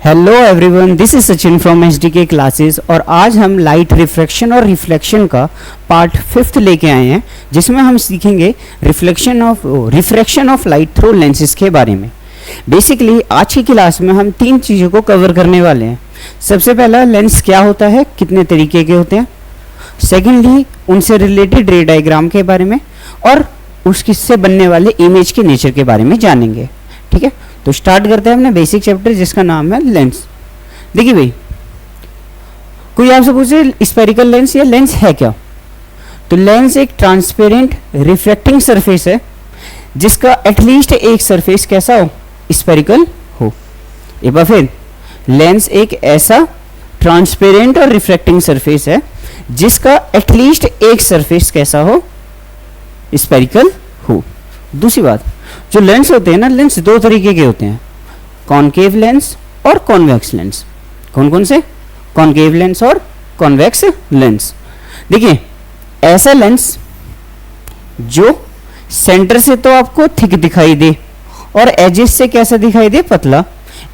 Hello everyone, this is Sachin from HDK classes और आज हम लाइट रिफ्रैक्शन और रिफ्लेक्शन का पार्ट 5 लेके आए हैं, जिसमें हम सीखेंगे refraction of light through lenses के बारे में। बेसिकली आज की क्लास में हम 3 चीज़ों को कवर करने वाले हैं। सबसे पहला, लेंस क्या होता है, कितने तरीके के होते हैं। सेकेंडली, उनसे रिलेटेड रे डायग्राम के बारे में और उससे बनने वाले इमेज के नेचर के बारे में जानेंगे। ठीक है, तो स्टार्ट करते हैं अपने बेसिक चैप्टर जिसका नाम है लेंस। देखिए भाई, कोई आपसे पूछे स्फेरिकल लेंस या लेंस है क्या, तो लेंस एक ट्रांसपेरेंट रिफ्लेक्टिंग सरफेस है जिसका एटलीस्ट एक सरफेस कैसा हो, स्फेरिकल हो। एक बार फिर, लेंस एक ऐसा ट्रांसपेरेंट और रिफ्लेक्टिंग सरफेस है जिसका एटलीस्ट एक सरफेस कैसा हो, स्फेरिकल हो। दूसरी बात, जो लेंस होते हैं ना, लेंस 2 तरीके के होते हैं, कॉनकेव लेंस और कॉन्वेक्स लेंस। कौन कौन से? कॉनकेव लेंस और कॉन्वेक्स लेंस। देखिए, ऐसा लेंस जो सेंटर से तो आपको थिक दिखाई दे और एजेस से कैसा दिखाई दे, पतला,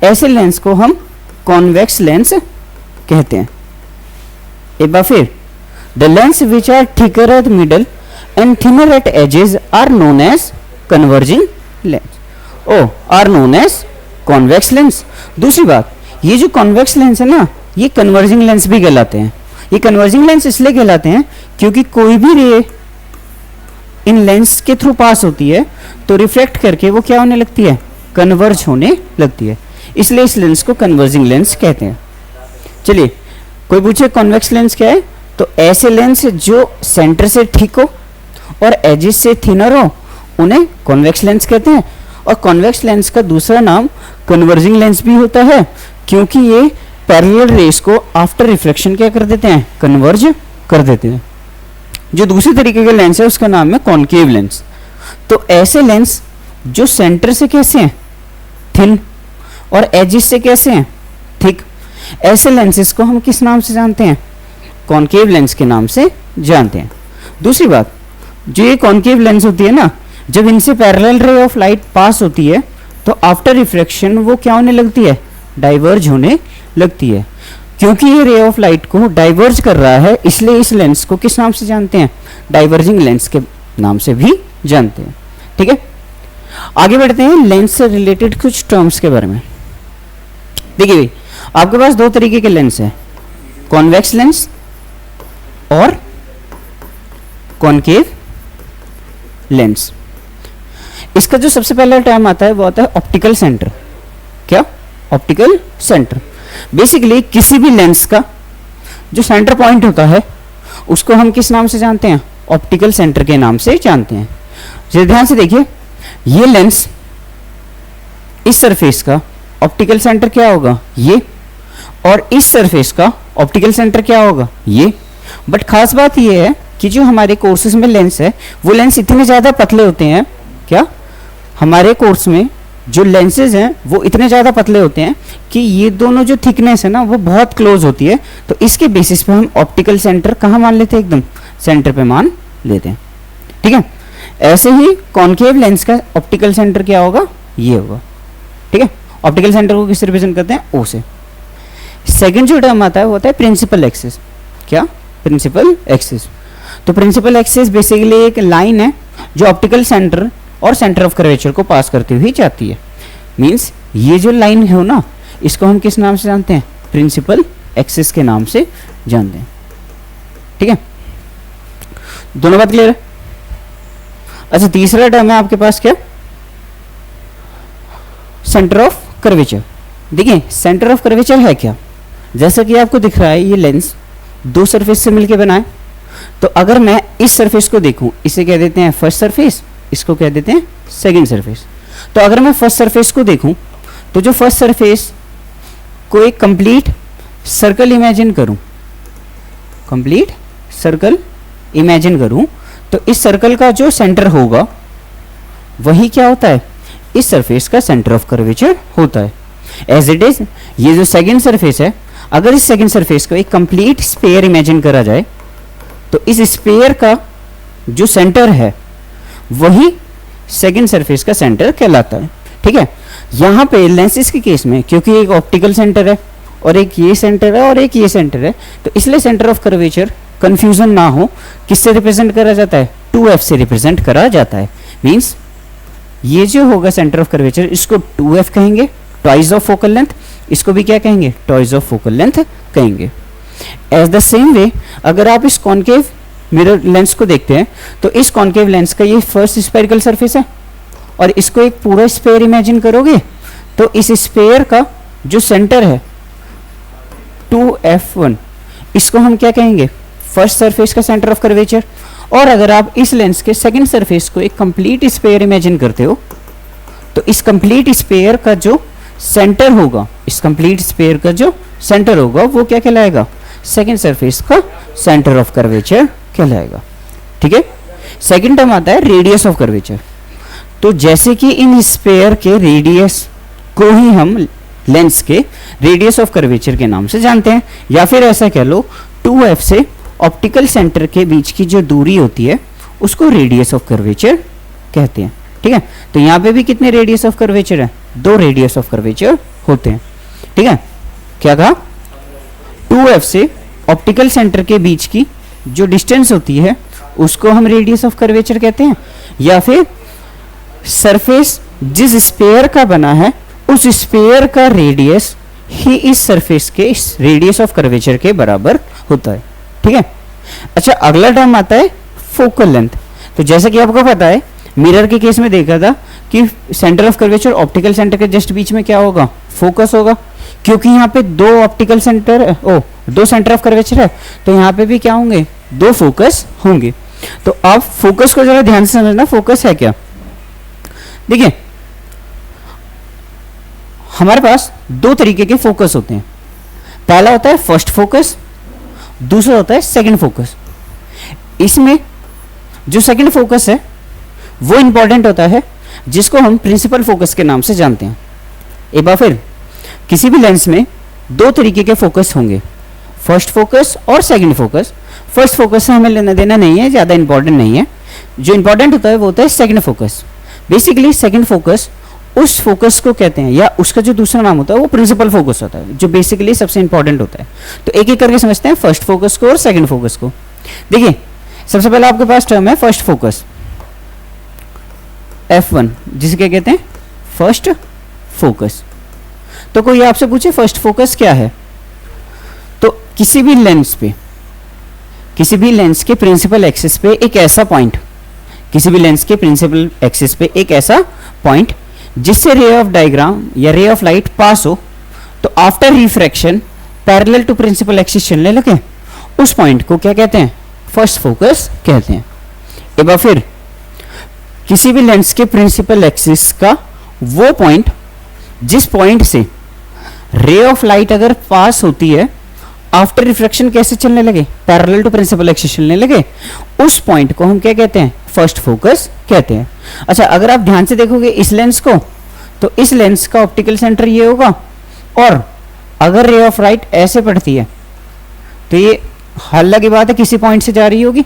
ऐसे लेंस को हम कॉन्वेक्स लेंस कहते हैं। एक बार फिर, the lens which are thicker at middle and thinner at edges are known as converging lens are known as convex lens. दूसरी बात, ये जो कॉन्वेक्स लेंस है ना, ये कन्वर्जिंग लेंस भी कहलाते हैं। ये कन्वर्जिंग लेंस इसलिए कहलाते हैं क्योंकि कोई भी रे इन लेंस के थ्रू पास होती है तो रिफ्लेक्ट करके वो क्या होने लगती है, कन्वर्ज होने लगती है, इसलिए इस लेंस को कन्वर्जिंग लेंस कहते हैं। चलिए, कोई पूछे कॉन्वेक्स लेंस क्या है, तो ऐसे लेंस जो सेंटर से ठीक हो और एजेस से थिनर हो उन्हें कॉन्वेक्स लेंस कहते हैं। और कॉन्वेक्स लेंस का दूसरा नाम कन्वर्जिंग लेंस भी होता है क्योंकि ये पैरेलल रेस को आफ्टर रिफ्लेक्शन क्या कर देते हैं, कन्वर्ज कर देते हैं। जो दूसरी तरीके का लेंस है उसका नाम है कॉनकेव लेंस। तो ऐसे लेंस जो सेंटर से कैसे हैं, थिन, और एजेस से कैसे हैं, थिक, ऐसे लेंसेस को हम किस नाम से जानते हैं, कॉनकेव लेंस के नाम से जानते हैं। दूसरी बात, जो ये कॉनकेव लेंस होती है ना, जब इनसे पैरेलल रे ऑफ लाइट पास होती है तो आफ्टर रिफ्रैक्शन वो क्या होने लगती है, डाइवर्ज होने लगती है। क्योंकि ये रे ऑफ लाइट को डाइवर्ज कर रहा है, इसलिए इस लेंस को किस नाम से जानते हैं, डाइवर्जिंग लेंस के नाम से भी जानते हैं। ठीक है, आगे बढ़ते हैं लेंस से रिलेटेड कुछ टर्म्स के बारे में। देखिए भाई, आपके पास 2 तरीके के लेंस है, कॉन्वेक्स लेंस और कॉनकेव लेंस। इसका जो सबसे पहला टर्म आता है वो आता है ऑप्टिकल सेंटर। क्या? Optical centre. बेसिकली किसी भी लेंस का जो सेंटर पॉइंट होता है उसको हम किस नाम से जानते हैं, ऑप्टिकल सेंटर के नाम से जानते हैं। जरा ध्यान से देखिए, ये लेंस, इस सरफेस का ऑप्टिकल सेंटर क्या होगा, ये, और इस सरफेस का ऑप्टिकल सेंटर क्या होगा, ये। बट खास बात ये है कि जो हमारे कोर्सेज में लेंस है वो लेंस इतने ज़्यादा पतले होते हैं, क्या, हमारे कोर्स में जो लेंसेज हैं वो इतने ज़्यादा पतले होते हैं कि ये दोनों जो थिकनेस है ना वो बहुत क्लोज होती है। तो इसके बेसिस पे हम ऑप्टिकल सेंटर कहाँ मान लेते हैं, एकदम सेंटर पे मान लेते हैं। ठीक है, ऐसे ही कॉनकेव लेंस का ऑप्टिकल सेंटर क्या होगा, ये होगा। ठीक है, ऑप्टिकल सेंटर को किससे रिप्रेजेंट करते हैं, ओ से। सेकेंड जो टर्म आता है वो होता है प्रिंसिपल एक्सिस। क्या? Principal axis. तो प्रिंसिपल एक्सिस बेसिकली एक लाइन है जो ऑप्टिकल सेंटर और सेंटर ऑफ कर्वेचर को पास करती हुई जाती है। मींस ये जो लाइन है ना, इसको हम किस नाम से जानते हैं, प्रिंसिपल एक्सिस के नाम से जानते हैं। ठीक है, दोनों बात क्लियर है। अच्छा, तीसरा टर्म है आपके पास क्या, सेंटर ऑफ कर्वेचर। देखिए, सेंटर ऑफ कर्वेचर है क्या, जैसा कि आपको दिख रहा है ये लेंस 2 सरफेस से मिलकर बना है। तो अगर मैं इस सरफेस को देखूं, इसे कह देते हैं फर्स्ट सरफेस, इसको कह देते हैं सेकंड सरफेस। तो अगर मैं फर्स्ट सरफेस को देखूं तो जो फर्स्ट सरफेस को एक कंप्लीट सर्कल इमेजिन करूं, कंप्लीट सर्कल इमेजिन करूं, तो इस सर्कल का जो सेंटर होगा वही क्या होता है, इस सरफेस का सेंटर ऑफ कर्वेचर होता है। एज इट इज, ये जो सेकंड सरफेस है, अगर इस सेकंड सरफेस को एक कंप्लीट स्फीयर इमेजिन करा जाए तो इस स्फीयर का जो सेंटर है वही सेकंड सरफेस का सेंटर कहलाता है। ठीक है, यहाँ पे लेंसेज के केस में क्योंकि एक ऑप्टिकल सेंटर है और एक ये सेंटर है और एक ये सेंटर है, तो इसलिए सेंटर ऑफ कर्वेचर कंफ्यूजन ना हो किससे रिप्रेजेंट करा जाता है, 2f से रिप्रेजेंट करा जाता है। मींस ये जो होगा सेंटर ऑफ कर्वेचर, इसको 2f कहेंगे, ट्वाइस ऑफ फोकल लेंथ, इसको भी क्या कहेंगे, ट्वाइस ऑफ फोकल लेंथ कहेंगे। एज द सेम वे अगर आप इस कॉन्केव मिरर लेंस को देखते हैं तो इस कॉन्केव लेंस का ये फर्स्ट स्फेरिकल सरफेस है और इसको एक पूरा स्फेयर इमेजिन करोगे तो इस स्फेयर का जो सेंटर है 2f1, इसको हम क्या कहेंगे, फर्स्ट सरफेस का सेंटर ऑफ कर्वेचर। और अगर आप इस लेंस के सेकंड सरफेस को एक कंप्लीट स्फेयर इमेजिन करते हो तो इस कंप्लीट स्फेयर का जो सेंटर होगा, इस कंप्लीट स्फेयर का जो सेंटर होगा वो क्या कहलाएगा, सेकंड सरफेस का सेंटर ऑफ कर्वेचर कहलाएगा। ठीक है, सेकंड टर्म आता है रेडियस ऑफ कर्वेचर। तो जैसे कि इन स्फेयर के रेडियस को ही हम लेंस के रेडियस ऑफ कर्वेचर के नाम से जानते हैं, या फिर ऐसा कह लो 2f से ऑप्टिकल सेंटर के बीच की जो दूरी होती है उसको रेडियस ऑफ कर्वेचर कहते हैं। ठीक है, तो यहाँ पे भी कितने रेडियस ऑफ कर्वेचर है, 2 रेडियस ऑफ कर्वेचर होते हैं। ठीक है, क्या कहा, 2f से ऑप्टिकल सेंटर के बीच की जो डिस्टेंस होती है उसको हम रेडियस ऑफ कर्वेचर कहते हैं, या फिर सरफेस जिस स्फेयर का बना है उस स्फेयर का रेडियस ही इस सरफेस के इस रेडियस ऑफ कर्वेचर के बराबर होता है। ठीक है, अच्छा अगला टर्म आता है फोकल लेंथ। तो जैसा कि आपको पता है मिरर के केस में देखा था कि centre of curvature optical centre के जस्ट बीच में क्या होगा, फोकस होगा, क्योंकि यहाँ पे 2 optical centre 2 centre of curvature है तो यहाँ पे भी क्या होंगे, 2 फोकस होंगे। तो आप फोकस को जरा ध्यान से समझना, फोकस है क्या। देखिए हमारे पास 2 तरीके के फोकस होते हैं, पहला होता है फर्स्ट फोकस, दूसरा होता है सेकंड फोकस। इसमें जो सेकंड फोकस है वो इंपॉर्टेंट होता है, जिसको हम प्रिंसिपल फोकस के नाम से जानते हैं। एक बार फिर, किसी भी लेंस में 2 तरीके के फोकस होंगे, फर्स्ट फोकस और सेकंड फोकस। फर्स्ट फोकस से हमें लेना देना नहीं है, ज़्यादा इंपॉर्टेंट नहीं है। जो इंपॉर्टेंट होता है वो होता है second focus. Basically second focus उस फोकस को कहते हैं, या उसका जो दूसरा नाम होता है वो प्रिंसिपल फोकस होता है, जो बेसिकली सबसे इंपॉर्टेंट होता है। तो एक एक करके समझते हैं फर्स्ट फोकस को और सेकंड फोकस को। देखिए सबसे पहले आपके पास टर्म है फर्स्ट फोकस, F1, जिसे क्या कहते हैं, फर्स्ट फोकस। तो कोई आपसे पूछे फर्स्ट फोकस क्या है, तो किसी भी लेंस पे, किसी भी लेंस के प्रिंसिपल एक्सिस पे एक ऐसा पॉइंट, किसी भी लेंस के प्रिंसिपल एक्सिस पे एक ऐसा पॉइंट जिससे रे ऑफ डायग्राम या रे ऑफ लाइट पास हो, तो after refraction parallel to principal axis चलने लगे, उस पॉइंट को क्या कहते हैं, फर्स्ट फोकस कहते हैं। एक बार फिर, किसी भी लेंस के प्रिंसिपल एक्सिस का वो पॉइंट जिस पॉइंट से रे ऑफ लाइट अगर पास होती है, आफ्टर रिफ्रैक्शन कैसे चलने लगे, पैरेलल टू प्रिंसिपल एक्सिस चलने लगे, उस पॉइंट को हम क्या कहते हैं, फर्स्ट फोकस कहते हैं। अच्छा अगर आप ध्यान से देखोगे इस लेंस को, तो इस लेंस का ऑप्टिकल सेंटर ये होगा, और अगर रे ऑफ लाइट ऐसे पड़ती है तो ये हल्ला की बात है किसी पॉइंट से जा रही होगी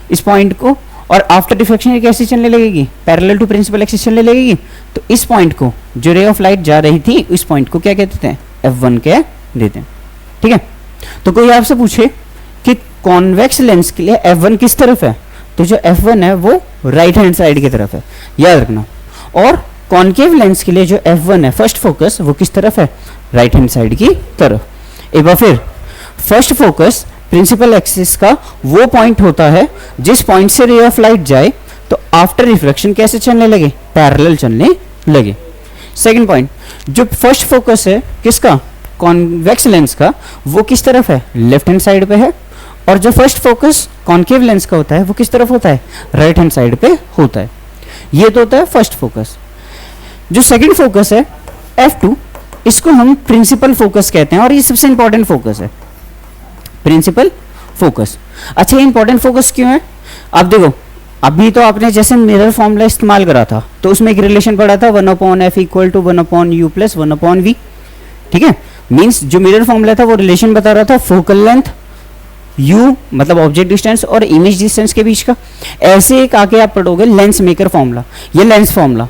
इस पॉइंट को, और आफ्टर रिफ्रैक्शन कैसे चलने लगेगी, पैरेलल टू प्रिंसिपल एक्सिस चलने लगेगी। तो इस पॉइंट को, जो रे ऑफ लाइट जा रही थी, इस पॉइंट को क्या कहते हैं, F1 कह देते हैं। ठीक है, तो कोई आपसे पूछे कि कॉन्वेक्स लेंस के लिए F1 किस तरफ है, तो जो F1 है वो राइट हैंड साइड की तरफ है, याद रखना। और कॉन्केव लेंस के लिए जो F1 है फर्स्ट फोकस, वो किस तरफ है, राइट हैंड साइड की तरफ। एक बार फिर, फर्स्ट फोकस प्रिंसिपल एक्सिस का वो पॉइंट होता है जिस पॉइंट से रे ऑफ लाइट जाए तो आफ्टर रिफ्रैक्शन कैसे चलने लगे, पैरेलल चलने लगे। सेकंड पॉइंट, जो फर्स्ट फोकस है किसका, कॉन्वेक्स लेंस का, वो किस तरफ है, लेफ्ट हैंड साइड पे है, और जो फर्स्ट फोकस कॉन्केव लेंस का होता है वो किस तरफ होता है, राइट हैंड साइड पे होता है। ये तो होता है फर्स्ट फोकस। जो सेकंड फोकस है F2, इसको हम प्रिंसिपल फोकस कहते हैं, और ये सबसे इंपॉर्टेंट फोकस है, प्रिंसिपल फोकस। अच्छा ये इंपॉर्टेंट फोकस क्यों है, अब देखो अभी तो आपने जैसे मिरर फॉर्मूला इस्तेमाल करा था तो उसमें एक रिलेशन पढ़ा था 1/f equal to 1/u plus 1/v। ठीक है, मीन्स जो मिरर फॉर्मूला था वो रिलेशन बता रहा था फोकल लेंथ, u मतलब ऑब्जेक्ट डिस्टेंस और इमेज डिस्टेंस के बीच का। ऐसे एक आके आप पढ़ोगे लेंस मेकर फॉर्मूला, ये लेंस फॉर्मूला।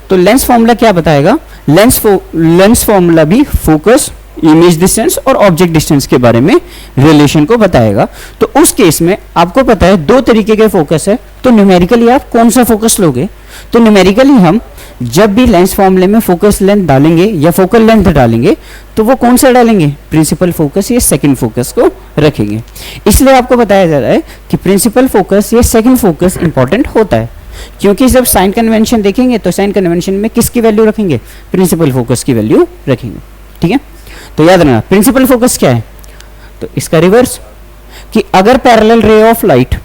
तो लेंस फॉर्मूला क्या बताएगा, लेंस फॉर्मूला भी फोकस, इमेज डिस्टेंस और ऑब्जेक्ट डिस्टेंस के बारे में रिलेशन को बताएगा। तो उस केस में आपको पता है दो तरीके के फोकस है, तो न्यूमेरिकली आप कौन सा फोकस लोगे? तो न्यूमेरिकली हम जब भी लेंस फॉर्मूले में फोकस लेंथ डालेंगे या फोकल लेंथ डालेंगे तो वो कौन सा डालेंगे? प्रिंसिपल फोकस या सेकंड फोकस को रखेंगे। इसलिए आपको बताया जा रहा है कि प्रिंसिपल फोकस या सेकंड फोकस इंपॉर्टेंट होता है, क्योंकि जब साइन कन्वेंशन देखेंगे तो साइन कन्वेंशन में किसकी वैल्यू रखेंगे? प्रिंसिपल फोकस की वैल्यू रखेंगे। ठीक है, तो याद रखना प्रिंसिपल फोकस क्या है? तो इसका रिवर्स, कि अगर पैरेलल रे ऑफ लाइट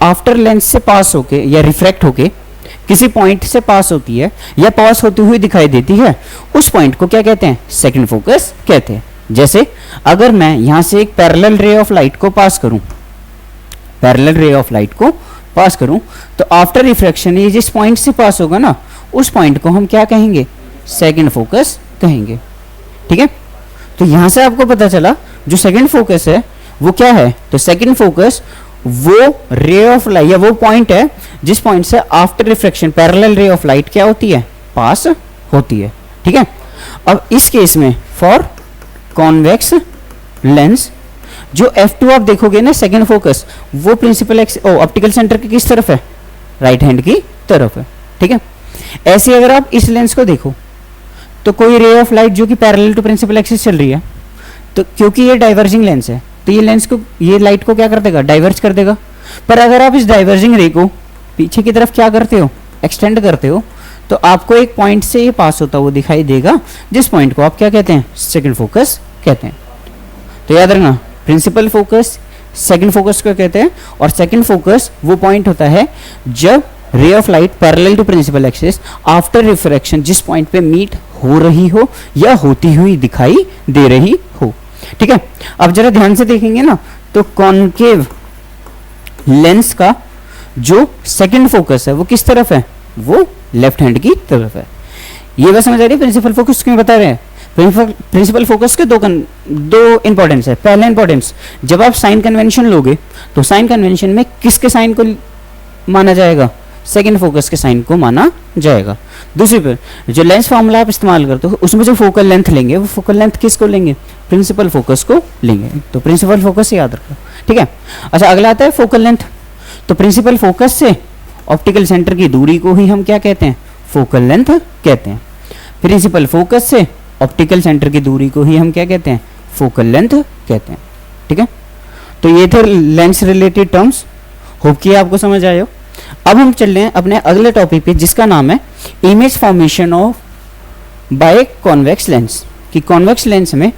आफ्टर लेंस से पास होके या रिफ्रैक्ट होके किसी पॉइंट से पास होती है या पास होती हुई दिखाई देती है, उस पॉइंट को क्या कहते हैं? सेकंड फोकस कहते हैं। जैसे अगर मैं यहां से एक पैरेलल रे ऑफ लाइट को पास करूं, पैरेलल रे ऑफ लाइट को पास करूं, तो आफ्टर रिफ्रैक्शन ये जिस पॉइंट से पास होगा ना, उस पॉइंट को हम क्या कहेंगे? सेकंड फोकस कहेंगे। ठीक है, तो यहां से आपको पता चला जो सेकंड फोकस है वो क्या है? तो सेकंड फोकस वो रे ऑफ लाइट या वो पॉइंट है जिस पॉइंट से आफ्टर रिफ्रैक्शन पैरेलल रे ऑफ लाइट क्या होती है? पास होती है। ठीक है, अब इस केस में फॉर कॉन्वेक्स लेंस जो F2 आप देखोगे ना सेकंड फोकस, वो प्रिंसिपल ऑप्टिकल सेंटर के किस तरफ है? राइट हैंड की तरफ है। ठीक है, ऐसे अगर आप इस लेंस को देखो तो कोई रे ऑफ लाइट जो कि पैरेलल टू प्रिंसिपल एक्सिस चल रही है, तो क्योंकि ये डाइवर्जिंग लेंस है तो ये लेंस को, ये लाइट को क्या कर देगा? डाइवर्ज कर देगा। पर अगर आप इस डाइवर्जिंग रे को पीछे की तरफ क्या करते हो? एक्सटेंड करते हो, तो आपको एक पॉइंट से ये पास होता हुआ दिखाई देगा, जिस पॉइंट को आप क्या कहते हैं? सेकंड फोकस कहते हैं। तो याद रखना प्रिंसिपल फोकस सेकंड फोकस को कहते हैं, और सेकंड फोकस वो पॉइंट होता है जब ray of light parallel to principal axis after refraction जिस पॉइंट पे मीट हो रही हो या होती हुई दिखाई दे रही हो। ठीक है, अब जरा ध्यान से देखेंगे ना, तो कॉनकेव लेंस का जो सेकंड फोकस है वो किस तरफ है? वो लेफ्ट हैंड की तरफ है। ये बात समझ आ रही है? प्रिंसिपल फोकस क्यों बता रहे हैं? प्रिंसिपल फोकस के दो इंपॉर्टेंस है। पहला इंपॉर्टेंस, जब आप साइन कन्वेंशन लोगे तो साइन कन्वेंशन में किसके साइन को माना जाएगा? सेकंड फोकस के साइन को माना जाएगा। दूसरी पर जो लेंस फॉर्मूला आप इस्तेमाल करते हो उसमें जो फोकल लेंथ लेंगे वो फोकल लेंथ किसको लेंगे? प्रिंसिपल फोकस को लेंगे। तो प्रिंसिपल फोकस याद रखो। ठीक है, अच्छा अगला आता है फोकल लेंथ। तो प्रिंसिपल फोकस से ऑप्टिकल सेंटर की दूरी को ही हम क्या कहते हैं? फोकल लेंथ कहते हैं। प्रिंसिपल फोकस से ऑप्टिकल सेंटर की दूरी को ही हम क्या कहते हैं? फोकल लेंथ कहते हैं। ठीक है, तो ये थे लेंस रिलेटेड टर्म्स, होप कि आपको समझ आए हो। अब हम चल रहे हैं अपने अगले टॉपिक पे जिसका नाम है image formation of by convex lens, कि कॉन्वेक्स लेंस में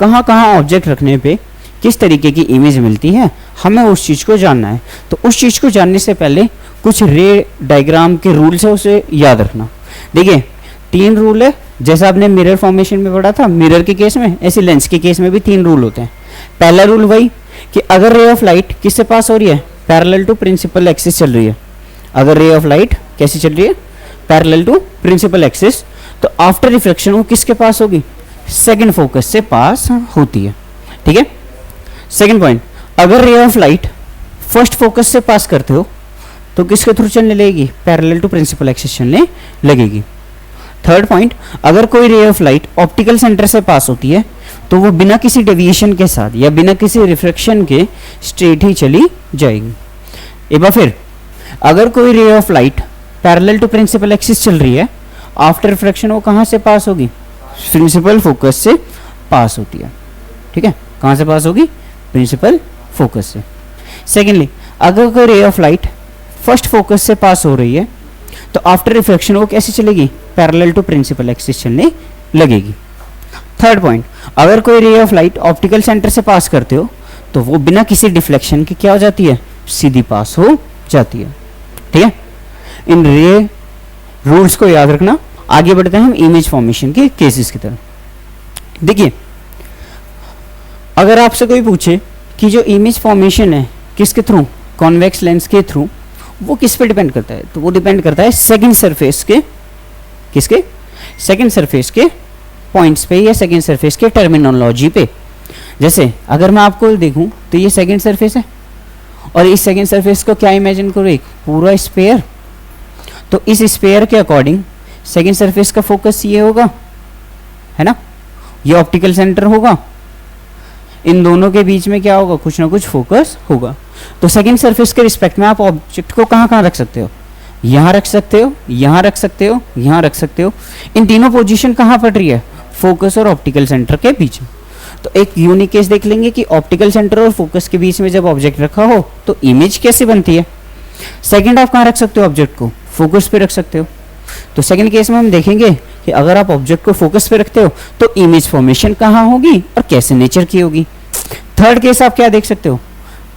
कहाँ कहाँ ऑब्जेक्ट रखने पे किस तरीके की इमेज मिलती है, हमें उस चीज़ को जानना है। तो उस चीज़ को जानने से पहले कुछ रे डायग्राम के रूल्स है उसे याद रखना। देखिए 3 रूल है, जैसा आपने मिरर फॉर्मेशन में पढ़ा था, मिरर के केस में ऐसे लेंस के केस में भी 3 रूल होते हैं। पहला रूल वही कि अगर रे ऑफ लाइट किससे पास हो रही है? पैरेलल टू प्रिंसिपल एक्सिस चल रही है। अगर रे ऑफ लाइट कैसी चल रही है? पैरेलल टू प्रिंसिपल एक्सिस, तो आफ्टर रिफ्लेक्शन वो किसके पास होगी? सेकंड फोकस से पास होती है। ठीक है, सेकंड पॉइंट, अगर रे ऑफ लाइट फर्स्ट फोकस से पास करते हो तो किसके थ्रू चलने लगेगी? पैरेलल टू प्रिंसिपल एक्सिस चलने लगेगी। थर्ड पॉइंट, अगर कोई ray of light optical centre से पास होती है तो वो बिना किसी डेविएशन के साथ या बिना किसी रिफ्रैक्शन के स्ट्रेट ही चली जाएगी। एक बार फिर, अगर कोई ray of light parallel to principal axis चल रही है, आफ्टर रिफ्रैक्शन वो कहाँ से पास होगी? प्रिंसिपल फोकस से पास होती है। ठीक है, कहाँ से पास होगी? प्रिंसिपल फोकस से। सेकेंडली, अगर कोई ray of light first focus से पास हो रही है तो आफ्टर रिफ्रैक्शन वो कैसे चलेगी? पैरेलल टू प्रिंसिपल एक्सिस चलने लगेगी। थर्ड पॉइंट, अगर कोई ray of light optical centre से पास करते हो तो वो बिना किसी डिफ्लेक्शन के क्या हो जाती है? सीधी पास हो जाती है। ठीक है, इन रे रूल्स को याद रखना। आगे बढ़ते हैं हम इमेज फॉर्मेशन के केसेस की तरफ। देखिए, अगर आपसे कोई पूछे कि जो इमेज फॉर्मेशन है किसके थ्रू? कॉन्वेक्स लेंस के थ्रू, वो किस पे डिपेंड करता है? तो वो डिपेंड करता है सेकंड सरफेस के, किसके? सेकंड सरफेस के पॉइंट्स पे या सेकंड सरफेस के टर्मिनोलॉजी पे। जैसे अगर मैं आपको देखूं तो ये सेकंड सरफेस है और इस सेकंड सरफेस को क्या इमेजिन करो? एक पूरा स्फीयर। तो इस स्फीयर के अकॉर्डिंग सेकंड सरफेस का फोकस ये होगा, है ना, ये ऑप्टिकल सेंटर होगा, इन दोनों के बीच में क्या होगा, कुछ ना कुछ फोकस होगा। तो सेकंड सरफेस के रिस्पेक्ट में आप ऑब्जेक्ट को कहाँ कहाँ रख सकते हो, यहाँ रख सकते हो, यहाँ रख सकते हो, यहाँ रख सकते हो। इन तीनों पोजीशन कहाँ पड़ रही है, फोकस और ऑप्टिकल सेंटर के बीच में। तो एक यूनिक केस देख लेंगे कि ऑप्टिकल सेंटर और फोकस के बीच में जब ऑब्जेक्ट रखा हो तो इमेज कैसे बनती है। सेकंड आप कहाँ रख सकते हो ऑब्जेक्ट को, फोकस पे रख सकते हो। तो सेकंड केस में हम देखेंगे कि अगर आप ऑब्जेक्ट को फोकस पे रखते हो तो इमेज फॉर्मेशन कहाँ होगी और कैसे नेचर की होगी। थर्ड केस आप क्या देख सकते हो,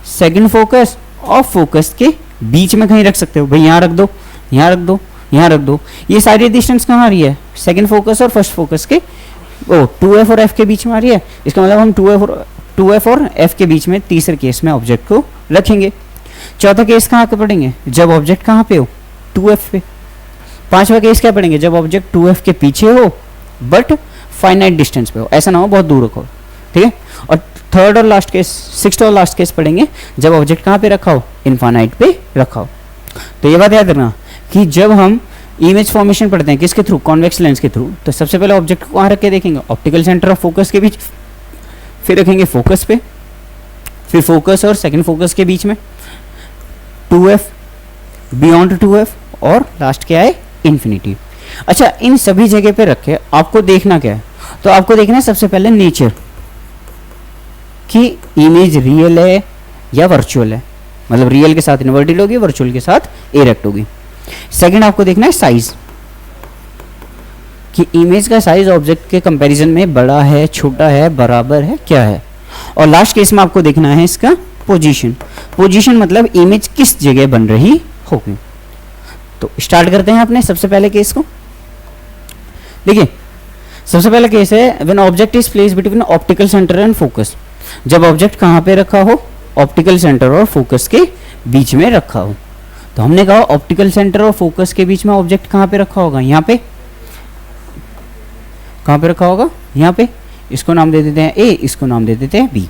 सेकंड फोकस और फोकस के बीच में कहीं रख सकते हो, भाई यहाँ रख दो, यहाँ रख दो, यहाँ रख दो। ये सारी डिस्टेंस कहाँ आ रही है, सेकंड फोकस और फर्स्ट फोकस के 2f और f के बीच में आ रही है। इसका मतलब हम 2f और f के बीच में तीसरे केस में ऑब्जेक्ट को रखेंगे। चौथा केस कहाँ पे पढ़ेंगे, जब ऑब्जेक्ट कहाँ पे हो, 2f पे। पांचवा केस क्या पढ़ेंगे, जब ऑब्जेक्ट 2f के पीछे हो बट फाइनाइट डिस्टेंस पे हो, ऐसा ना हो बहुत दूर रखो, ठीक है। और थर्ड और लास्ट केस, सिक्स्थ और लास्ट केस पढ़ेंगे जब ऑब्जेक्ट कहाँ पे रखा हो, इनफाइनाइट पे रखा हो। तो ये बात याद रखना कि जब हम इमेज फॉर्मेशन पढ़ते हैं किसके थ्रू, कॉन्वेक्स लेंस के थ्रू, तो सबसे पहले ऑब्जेक्ट को कहाँ रख के देखेंगे, ऑप्टिकल सेंटर और फोकस के बीच, फिर रखेंगे फोकस पे, फिर फोकस और सेकंड फोकस के बीच में, 2f, बियॉन्ड 2f, और लास्ट क्या है, इन्फिनिटी। अच्छा, इन सभी जगह पे रखे आपको देखना क्या है, तो आपको देखना है सबसे पहले नेचर कि इमेज रियल है या वर्चुअल है, मतलब रियल के साथ इन्वर्टेड होगी, वर्चुअल के साथ इरेक्ट होगी। सेकंड आपको देखना है साइज, कि इमेज का साइज ऑब्जेक्ट के कंपैरिजन में बड़ा है, छोटा है, बराबर है, क्या है। और लास्ट केस में आपको देखना है इसका पोजीशन, पोजीशन मतलब इमेज किस जगह बन रही होगी। तो स्टार्ट करते हैं अपने सबसे पहले केस को। देखिए सबसे पहला केस है when object is placed between optical centre and focus, जब ऑब्जेक्ट कहाँ पे रखा हो, ऑप्टिकल सेंटर और फोकस के बीच में रखा हो। तो हमने कहा ऑप्टिकल सेंटर और फोकस के बीच में ऑब्जेक्ट कहाँ पे रखा होगा, यहाँ पे, कहाँ पे रखा होगा, यहाँ पे। इसको नाम दे देते हैं ए, इसको नाम दे देते हैं बी।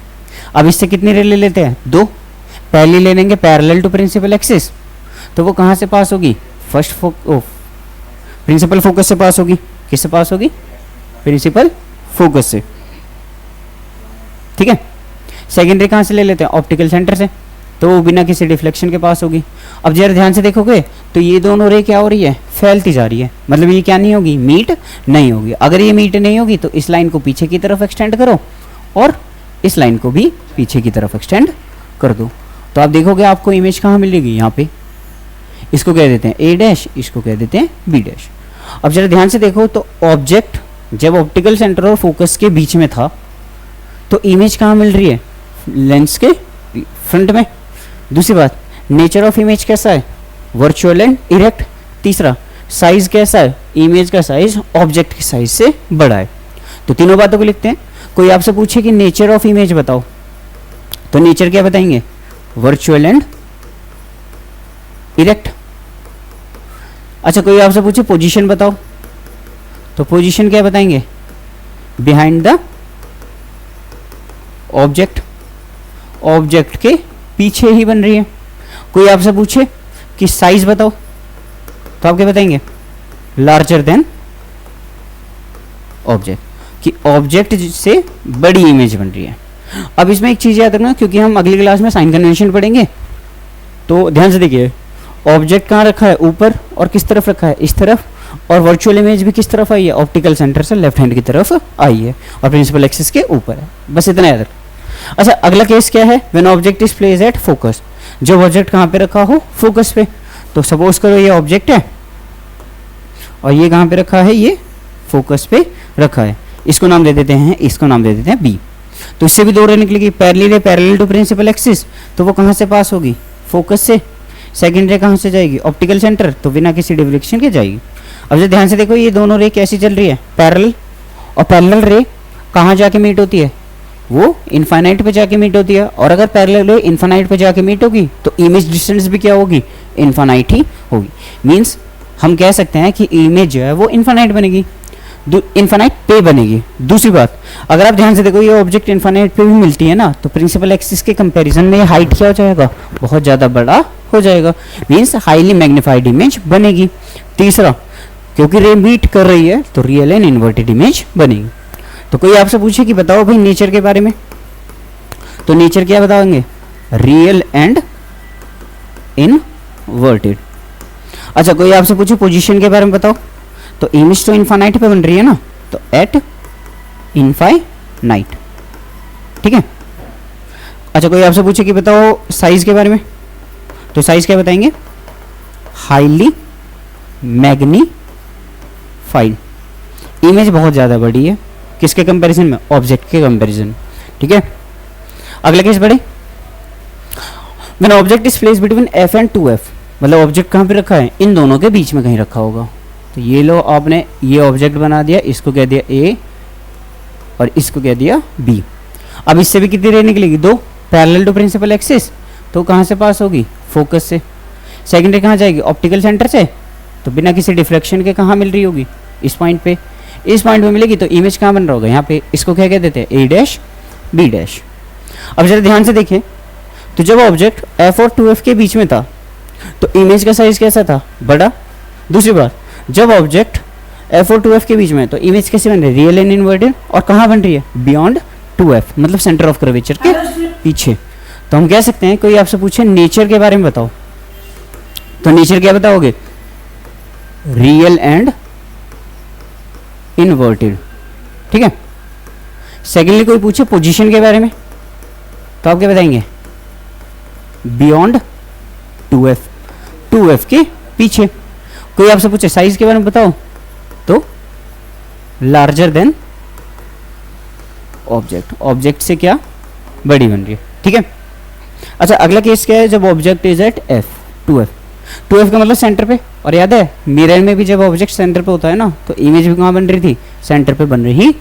अब इससे कितनी रे ले लेते हैं, 2। पहली ले लेंगे पैरेलल टू प्रिंसिपल एक्सिस, तो वो कहाँ से पास होगी, प्रिंसिपल फोकस से पास होगी। किससे पास होगी, प्रिंसिपल फोकस से, ठीक है। सेकेंड रे कहाँ से ले लेते हैं, ऑप्टिकल सेंटर से, तो वो बिना किसी डिफ्लेक्शन के पास होगी। अब जरा ध्यान से देखोगे तो ये दोनों रे क्या हो रही है, फैलती जा रही है, मतलब ये क्या नहीं होगी, मीट नहीं होगी। अगर ये मीट नहीं होगी तो इस लाइन को पीछे की तरफ एक्सटेंड करो और इस लाइन को भी पीछे की तरफ एक्सटेंड कर दो, तो आप देखोगे आपको इमेज कहाँ मिलेगी, यहाँ पे। इसको कह देते हैं ए डैश, इसको कह देते हैं बी डैश। अब जरा ध्यान से देखो तो ऑब्जेक्ट जब ऑप्टिकल सेंटर और फोकस के बीच में था तो इमेज कहाँ मिल रही है, लेंस के फ्रंट में। दूसरी बात, नेचर ऑफ इमेज कैसा है, वर्चुअल एंड इरेक्ट। तीसरा, साइज कैसा है, इमेज का साइज ऑब्जेक्ट के साइज से बड़ा है। तो तीनों बातों को लिखते हैं। कोई आपसे पूछे कि नेचर ऑफ इमेज बताओ, तो नेचर क्या बताएंगे, वर्चुअल एंड इरेक्ट। अच्छा, कोई आपसे पूछे पोजीशन बताओ, तो पोजीशन क्या बताएंगे, बिहाइंड द ऑब्जेक्ट, ऑब्जेक्ट के पीछे ही बन रही है। कोई आपसे पूछे कि साइज बताओ, तो आप क्या बताएंगे, लार्जर देन ऑब्जेक्ट, कि ऑब्जेक्ट से बड़ी इमेज बन रही है। अब इसमें एक चीज याद रखना, क्योंकि हम अगली क्लास में साइन कन्वेंशन पढ़ेंगे, तो ध्यान से देखिए ऑब्जेक्ट कहाँ रखा है, ऊपर, और किस तरफ रखा है, इस तरफ, और वर्चुअल इमेज भी किस तरफ आई है, ऑप्टिकल सेंटर से लेफ्ट हैंड की तरफ आई है और प्रिंसिपल एक्सिस के ऊपर है। बस इतना याद रखना। अच्छा, अगला केस क्या है, when object is placed at focus, जब ऑब्जेक्ट कहाँ पे रखा हो, फोकस पे। तो सपोज करो ये ऑब्जेक्ट है और ये कहाँ पे रखा है, ये फोकस पे रखा है। इसको नाम दे देते हैं, इसको नाम दे देते हैं बी। तो इससे भी दो रे निकलेगी, पहली ray parallel to principal axis, तो वो कहाँ से पास होगी, फोकस से। सेकंड रे कहाँ से जाएगी, ऑप्टिकल सेंटर, तो बिना किसी डिफ्लेक्शन के जाएगी। अब जो ध्यान से देखो ये दोनों रे कैसी चल रही है, पैरेलल, और पैरेलल रे कहाँ जाके मीट होती है, वो इनफाइनाइट पे जाके मीट होती है। और अगर पैरेलल रे इनफाइनाइट पे जाके मीट होगी तो इमेज डिस्टेंस भी क्या होगी, इनफाइनाइट ही होगी। मीन्स हम कह सकते हैं कि इमेज जो है वो इनफाइनाइट बनेगी, इनफाइनाइट पे बनेगी। दूसरी बात, अगर आप ध्यान से देखो ये ऑब्जेक्ट इनफाइनाइट पे भी मिलती है ना, तो प्रिंसिपल एक्सिस के कंपैरिजन में हाइट क्या हो जाएगा, बहुत ज़्यादा बड़ा हो जाएगा। मीन्स हाईली मैग्नीफाइड इमेज बनेगी। तीसरा, क्योंकि रे मीट कर रही है तो रियल एंड इन्वर्टेड इमेज बनेगी। तो कोई आपसे पूछे कि बताओ भाई नेचर के बारे में, तो नेचर क्या बताएंगे, रियल एंड इनवर्टेड। अच्छा कोई आपसे पूछे पोजीशन के बारे में बताओ, तो इमेज तो इनफाइनाइट पे बन रही है ना, तो एट इनफाइनाइट, ठीक है। अच्छा कोई आपसे पूछे कि बताओ साइज के बारे में, तो साइज क्या बताएंगे, हाईली मैग्नीफाइड। इमेज बहुत ज़्यादा बड़ी है, किसके कंपैरिजन में, ऑब्जेक्ट के कंपैरिजन, ठीक है। अगला केस बढ़े, when object is placed between f and 2f, मतलब ऑब्जेक्ट कहाँ पे रखा है, इन दोनों के बीच में कहीं रखा होगा। तो ये लो आपने ये ऑब्जेक्ट बना दिया, इसको कह दिया a और इसको कह दिया b। अब इससे भी कितनी रे निकलेगी, 2 पैरेलल टू प्रिंसिपल एक्सिस, तो कहाँ से पास होगी, फोकस से। सेकेंड रे कहाँ जाएगी, ऑप्टिकल सेंटर से, तो बिना किसी डिफ्लेक्शन के कहाँ मिल रही होगी, इस पॉइंट पे। इस पॉइंट पे मिलेगी तो इमेज कहाँ बन रहा होगा, यहाँ पे। इसको क्या कह देते हैं, a डैश b डैश। अब जरा ध्यान से देखें, तो जब ऑब्जेक्ट f और 2f के बीच में था तो इमेज का साइज कैसा था, बड़ा। दूसरी बात, जब ऑब्जेक्ट f और 2f के बीच में है तो इमेज कैसे बन रही है, रियल एंड इनवर्टेड, और कहाँ बन रही है, बियॉन्ड 2f, मतलब सेंटर ऑफ कर्वेचर के पीछे। तो हम कह सकते हैं, कोई आपसे पूछे नेचर के बारे में बताओ, तो नेचर क्या बताओगे, रियल एंड इनवर्टेड, ठीक है। सेकेंडली कोई पूछे पोजीशन के बारे में, तो आप क्या बताएंगे, बियॉन्ड 2f, 2f के पीछे। कोई आपसे पूछे साइज के बारे में बताओ, तो लार्जर देन ऑब्जेक्ट, ऑब्जेक्ट से क्या बड़ी बन रही है, ठीक है। अच्छा अगला केस क्या है, जब object is eight f, 2f, 2f का मतलब सेंटर पे, और याद है मिरर में भी जब ऑब्जेक्ट सेंटर पे होता है ना, तो इमेज भी कहाँ बन रही थी, सेंटर पे बन रही।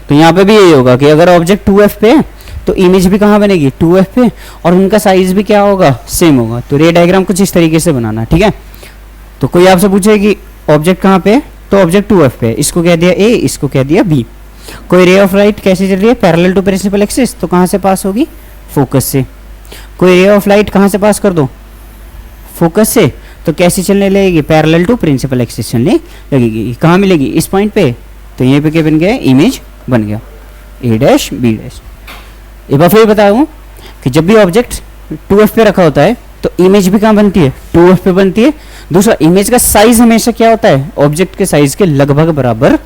तो यहाँ पे भी यही होगा कि अगर ऑब्जेक्ट 2f पे है तो इमेज भी कहाँ बनेगी, 2f पे, और उनका साइज भी क्या होगा, सेम होगा। तो रे डायग्राम कुछ इस तरीके से बनाना, ठीक है। तो कोई आपसे पूछे कि ऑब्जेक्ट कहाँ पे है, तो ऑब्जेक्ट 2f पे, इसको कह दिया a, इसको कह दिया b। कोई रे ऑफ लाइट कैसे चल रही है, पैरेलल टू प्रिंसिपल एक्सिस, तो कहाँ से पास होगी, फोकस से। कोई रे ऑफ लाइट कहाँ से पास कर दो, फोकस से, तो कैसे चलने लगेगी, पैरेलल टू प्रिंसिपल एक्सिस चलने लगेगी। कहाँ मिलेगी, इस पॉइंट पे, तो यहाँ पे क्या बन गया, इमेज बन गया, a डैश b डैश। एक बार फिर बताऊँ कि जब भी ऑब्जेक्ट 2f पे रखा होता है तो इमेज भी कहाँ बनती है, 2f पे बनती है। दूसरा, इमेज का साइज हमेशा क्या होता है, ऑब्जेक्ट के साइज के लगभग बराबर,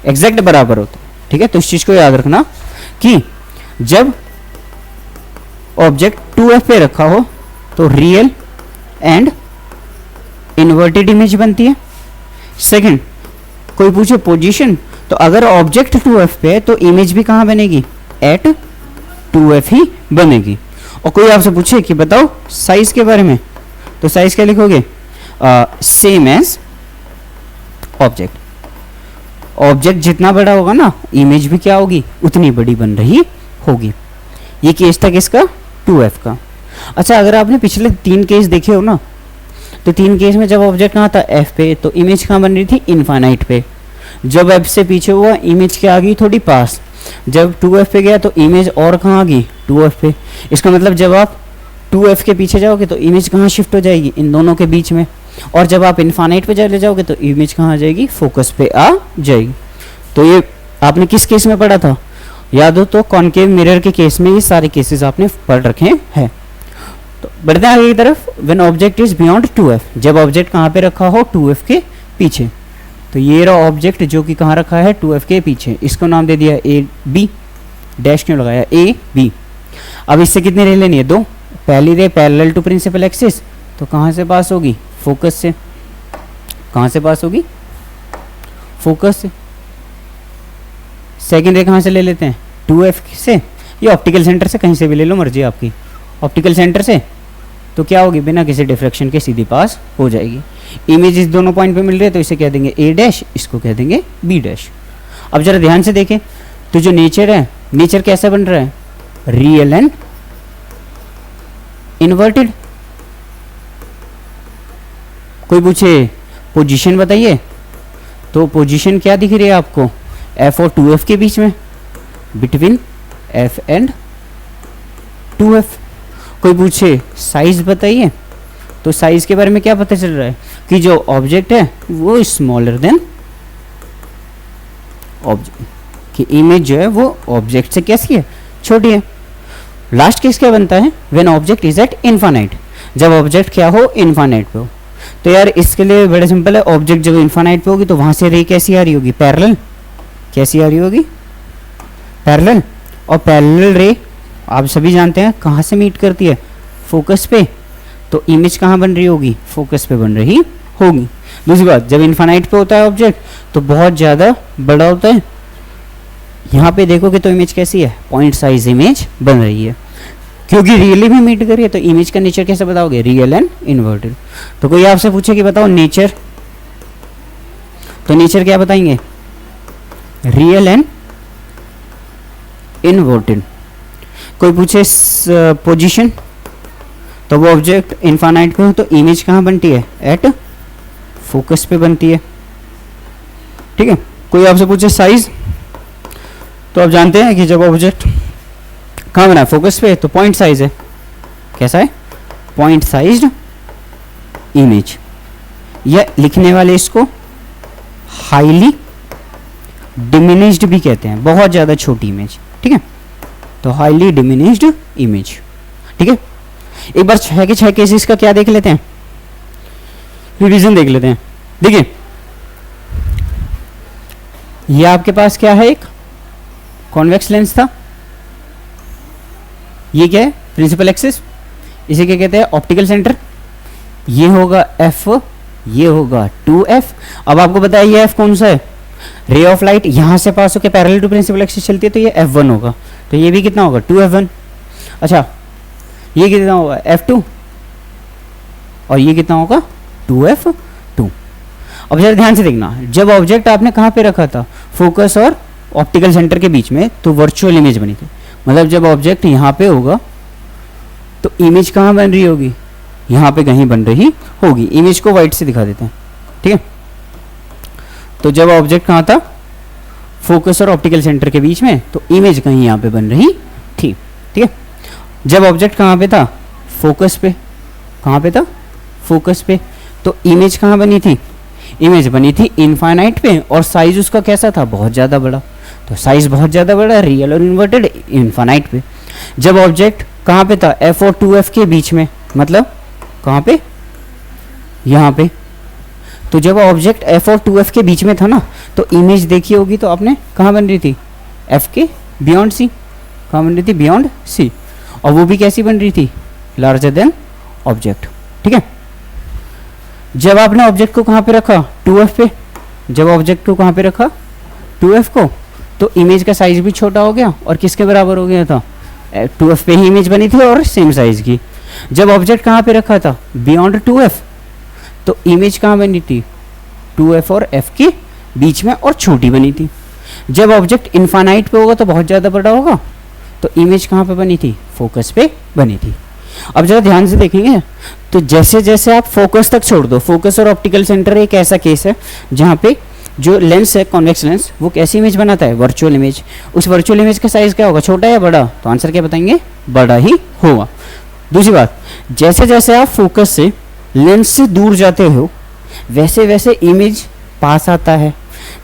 एग्जैक्ट बराबर होता है, ठीक है। तो इस चीज को याद रखना कि जब ऑब्जेक्ट 2f पे रखा हो तो रियल एंड इन्वर्टेड इमेज बनती है। सेकंड, कोई पूछे पोजीशन, तो अगर ऑब्जेक्ट 2f पे है तो इमेज भी कहाँ बनेगी, एट 2f ही बनेगी। और कोई आपसे पूछे कि बताओ साइज के बारे में, तो साइज क्या लिखोगे, सेम एज ऑब्जेक्ट। ऑब्जेक्ट जितना बड़ा होगा ना, इमेज भी क्या होगी, उतनी बड़ी बन रही होगी। ये केस था किसका, 2f का। अच्छा अगर आपने पिछले 3 केस देखे हो ना, तो 3 केस में जब ऑब्जेक्ट कहाँ था, f पे, तो इमेज कहाँ बन रही थी, इनफाइनाइट पे। जब f से पीछे हुआ, इमेज क्या आ गई, थोड़ी पास। जब 2f पे गया तो इमेज और कहाँ आ गई, 2f पे। इसका मतलब जब आप 2f के पीछे जाओगे तो इमेज कहाँ शिफ्ट हो जाएगी, इन दोनों के बीच में। और जब आप इनफाइनाइट पे चले जाओगे तो इमेज कहाँ आ जाएगी, फोकस पे आ जाएगी। तो ये आपने किस केस में पढ़ा था, याद हो तो कॉनकेव मिरर के केस में ये सारे केसेस आपने पढ़ रखे हैं। तो बढ़ते हैं आगे की तरफ, when object is beyond 2f, जब ऑब्जेक्ट कहाँ पे रखा हो, 2f के पीछे। तो ये रहा ऑब्जेक्ट जो कि कहाँ रखा है, 2f के पीछे। इसको नाम दे दिया a b, डैश क्यों लगाया, a b। अब इससे कितनी रे लेनी है, 2। पहली ray parallel to principal axis, तो कहाँ से पास होगी, फोकस से। कहाँ से पास होगी, फोकस से। सेकेंड रे कहाँ से ले लेते हैं, 2f से, ये ऑप्टिकल सेंटर से, कहीं से भी ले लो, मर्जी आपकी। ऑप्टिकल सेंटर से तो क्या होगी, बिना किसी डिफ्रैक्शन के सीधी पास हो जाएगी। इमेज इस दोनों पॉइंट पे मिल रही है तो इसे कह देंगे a डैश, इसको कह देंगे b डैश। अब जरा ध्यान से देखें, तो जो नेचर है, नेचर कैसा बन रहा है, रियल एंड इन्वर्टेड। कोई पूछे पोजीशन बताइए, तो पोजीशन क्या दिख रही है आपको, f और 2f के बीच में, बिटवीन f एंड 2f। कोई पूछे साइज बताइए, तो साइज के बारे में क्या पता चल रहा है, कि जो ऑब्जेक्ट है वो स्मॉलर देन ऑब्जेक्ट, कि इमेज जो है वो ऑब्जेक्ट से कैसी है, छोटी है। लास्ट केस क्या बनता है, when object is eight infinite, जब ऑब्जेक्ट क्या हो, इनफाइनाइट पे हो। तो यार इसके लिए बड़ा सिंपल है, ऑब्जेक्ट जब इनफाइनाइट पे होगी तो वहां से रे कैसी आ रही होगी, पैरेलल, कैसी आ रही होगी, पैरेलल। और पैरेलल रे आप सभी जानते हैं कहाँ से मीट करती है, फोकस पे, तो इमेज कहाँ बन रही होगी, फोकस पे बन रही होगी। दूसरी बात, जब इनफाइनाइट पे होता है ऑब्जेक्ट तो बहुत ज़्यादा बड़ा होता है, यहाँ पे देखोगे तो इमेज कैसी है, पॉइंट साइज इमेज बन रही है, क्योंकि रियली भी मीट करिए तो इमेज का नेचर कैसे बताओगे, रियल एंड इन्वर्टेड। तो कोई आपसे पूछे कि बताओ नेचर, तो नेचर क्या बताएंगे, रियल एंड इन्वर्टेड। कोई पूछे पोजीशन, तो वो ऑब्जेक्ट इनफाइनाइट पे हो तो इमेज कहाँ बनती है, एट फोकस पे बनती है, ठीक है। कोई आपसे पूछे साइज, तो आप जानते हैं कि जब ऑब्जेक्ट कहाँ बना है, फोकस पे, तो पॉइंट साइज है, कैसा है, पॉइंट साइज्ड इमेज। या लिखने वाले इसको हाईली डिमिनिश्ड भी कहते हैं, बहुत ज़्यादा छोटी इमेज, ठीक है। तो हाईली डिमिनिश्ड इमेज, ठीक है। एक बार 6 के 6 केसेस का क्या देख लेते हैं, रिवीजन देख लेते हैं। देखिए ये आपके पास क्या है, एक कॉन्वेक्स लेंस था, ये क्या है, प्रिंसिपल एक्सिस, इसे क्या कहते हैं, ऑप्टिकल सेंटर। ये होगा f, ये होगा 2f। अब आपको बताया ये f कौन सा है, रे ऑफ लाइट यहां से पास होकर पैरेलल टू प्रिंसिपल एक्सिस चलती है, तो ये f1 होगा, तो ये भी कितना होगा, 2f1। अच्छा ये कितना होगा, f2, और ये कितना होगा, 2f2। अब जरा ध्यान से देखना, जब ऑब्जेक्ट आपने कहाँ पे रखा था, फोकस और ऑप्टिकल सेंटर के बीच में, तो वर्चुअल इमेज बनी थी। मतलब जब ऑब्जेक्ट यहाँ पे होगा तो इमेज कहाँ बन रही होगी, यहाँ पे कहीं बन रही होगी। इमेज को वाइट से दिखा देते हैं, ठीक है। तो जब ऑब्जेक्ट कहाँ था, फोकस और ऑप्टिकल सेंटर के बीच में, तो इमेज कहीं यहाँ पे बन रही थी, ठीक है। जब ऑब्जेक्ट कहाँ पे था, फोकस पे, कहाँ पे था, फोकस पे, तो इमेज कहाँ बनी थी, इमेज बनी थी इनफाइनाइट पे, और साइज उसका कैसा था, बहुत ज़्यादा बड़ा। तो साइज बहुत ज़्यादा बड़ा, रियल और इन्वर्टेड, इनफाइनाइट पे। जब ऑब्जेक्ट कहाँ पे था, f और 2f के बीच में, मतलब कहाँ पे, यहाँ पे। तो जब ऑब्जेक्ट f और 2f के बीच में था ना, तो इमेज देखी होगी तो आपने कहाँ बन रही थी, f के बियॉन्ड c, कहाँ बन रही थी, बियॉन्ड c, और वो भी कैसी बन रही थी, लार्जर देन ऑब्जेक्ट, ठीक है। जब आपने ऑब्जेक्ट को कहाँ पे रखा, 2f पे, जब ऑब्जेक्ट को कहाँ पे रखा, 2f को, तो इमेज का साइज भी छोटा हो गया, और किसके बराबर हो गया था, 2f पे ही इमेज बनी थी और सेम साइज की। जब ऑब्जेक्ट कहाँ पे रखा था, बियॉन्ड 2f, तो इमेज कहाँ बनी थी, 2f और f के बीच में, और छोटी बनी थी। जब ऑब्जेक्ट इनफाइनाइट पे होगा तो बहुत ज़्यादा बड़ा होगा, तो इमेज कहाँ पे बनी थी, फोकस पे बनी थी। अब जरा ध्यान से देखेंगे, तो जैसे जैसे आप फोकस तक छोड़ दो, फोकस और ऑप्टिकल सेंटर एक ऐसा केस है जहाँ पे जो लेंस है, कॉन्वेक्स लेंस, वो कैसी इमेज बनाता है, वर्चुअल इमेज। उस वर्चुअल इमेज का साइज क्या होगा, छोटा या बड़ा, तो आंसर क्या बताएंगे, बड़ा ही होगा। दूसरी बात, जैसे जैसे आप फोकस से लेंस से दूर जाते हो, वैसे वैसे इमेज पास आता है।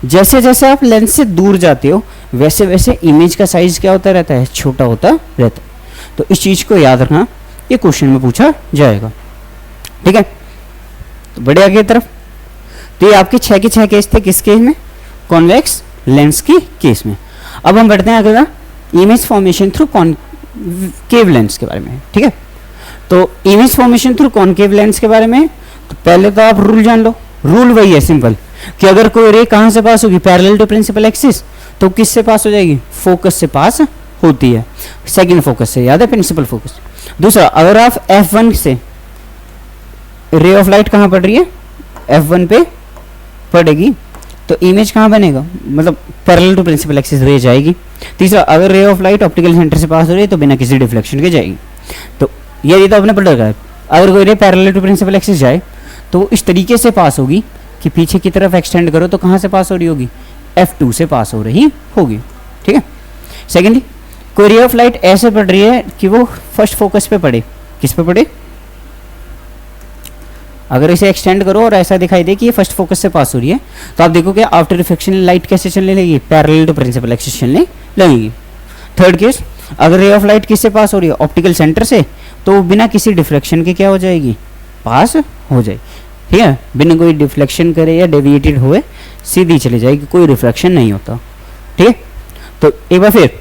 जैसे जैसे आप लेंस से दूर जाते हो, वैसे वैसे इमेज का साइज क्या होता रहता है, छोटा होता रहता है। तो इस चीज़ को याद रखना, ये क्वेश्चन में पूछा जाएगा, ठीक है। तो बढ़े आगे की तरफ। तो ये आपके 6 के 6 केस थे, किस केस में, कॉन्वेक्स लेंस की केस में। अब हम बढ़ते हैं अगला, image formation through concave lens के बारे में, ठीक है। तो image formation through concave lens के बारे में, तो पहले तो आप रूल जान लो। रूल वही है सिंपल, कि अगर कोई रे कहाँ से पास होगी, पैरेलल टू प्रिंसिपल एक्सिस, तो किससे पास हो जाएगी, फोकस से पास होती है, सेकंड फोकस से, याद है, प्रिंसिपल फोकस। दूसरा, अगर आप f1 से रे ऑफ लाइट कहाँ पड़ रही है, f1 पे पड़ेगी, तो इमेज कहाँ बनेगा, मतलब पैरेलल टू प्रिंसिपल एक्सिस रे जाएगी। तीसरा, अगर रे ऑफ लाइट ऑप्टिकल सेंटर से पास हो रही है तो बिना किसी डिफ्लेक्शन के जाएगी। तो ये तो आपने पढ़ रखा है, अगर कोई ray parallel to principal axis जाए तो वो इस तरीके से पास होगी कि पीछे की तरफ एक्सटेंड करो तो कहाँ से पास हो रही होगी, f2 से पास हो रही होगी, ठीक है। सेकेंडली, कोई रे ऑफ लाइट ऐसे पड़ रही है कि वो फर्स्ट फोकस पे पड़े, किस पे पड़े, अगर इसे एक्सटेंड करो और ऐसा दिखाई दे कि ये फर्स्ट फोकस से पास हो रही है, तो आप देखोगे आफ्टर रिफ्लेक्शन लाइट कैसे चलने लगेगी, पैरेलल टू प्रिंसिपल एक्सिस चलने लगेगी। थर्ड केस, अगर रे ऑफ लाइट किससे पास हो रही है, ऑप्टिकल सेंटर से, तो बिना किसी डिफ्लेक्शन के क्या हो जाएगी, पास हो जाएगी। ठीक है, बिना कोई डिफ्लेक्शन करे या डेविएटेड हुए सीधी चली जाएगी, कोई रिफ्लेक्शन नहीं होता। ठीक है, तो एक बार फिर,